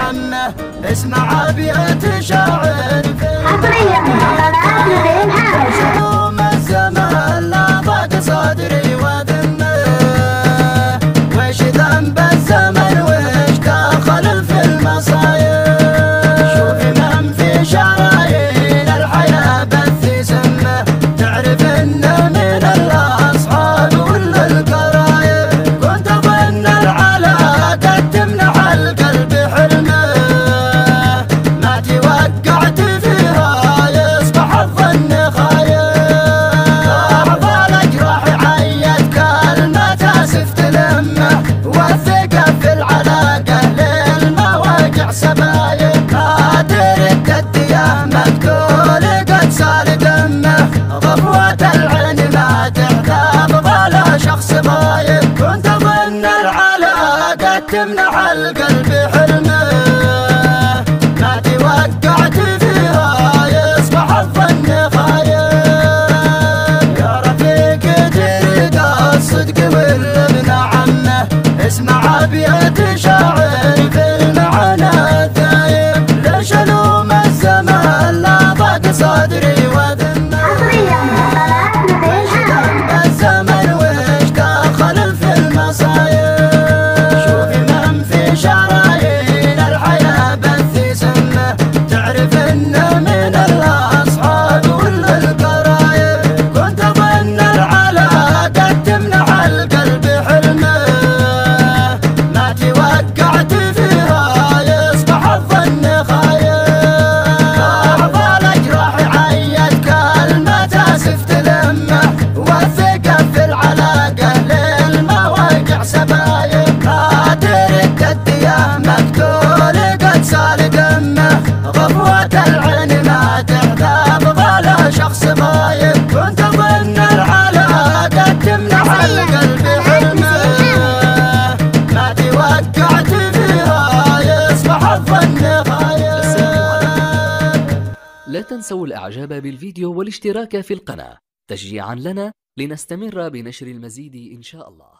عمه. اسمع ابيات شاعر حصريا على نبيل حامد. شلوم الزمان لا ضاق صدري وذمه، وش ذنب الزمن وش دخل في المصايب. شوفي من في شرايين الحياة بث سمه، تعرف انه من الاصحاب ولا القرايب. كنت اظن العلاقة تمنع القلب حلمه، ما توقعت فيها يصبح الظن خايب. اعضاء الاجراح عيت كلمة اسف تلمه، والثقة في العلاقة للمواقع سبايب. قادر التدية مقتول قد صار دمه، ضفوة العين ما تحتاج ظل شخص غايب. كنت اظن العلاقة تمنع القلب حلمه، ما توقعت فيها يصبح الظن خايب. يا رفيق تلقى الصدق والابن عمه، اسمع ابيات شاعر في المعنى الثايب. ليش الوم الزمان لا ضاق صدري وذمه، حصريا على نبيل حامد. ذنب الزمن وش دخل في المصايب. شوفي من في شرايين الحياة بث سمه، تعرف انه من الاصحاب ولا القرايب. كنت اظن العلاقة تمنع القلب حلمه، ما توقعت فيها يصبح الظن خايب. اعضاء الاجراح عيت كلمة اسف تلمه، والثقة في العلاقة للمواقع سبايب. قادر التدية مقتول قد صار دمه، ضفوة العين ما تحتاج ظل شخص غايب. كنت اظن العلاقة تمنع القلب حلمه، ما توقعت فيها يصبح الظن خايب. لا تنسوا الاعجاب بالفيديو والاشتراك في القناة تشجيعا لنا لنستمر بنشر المزيد إن شاء الله.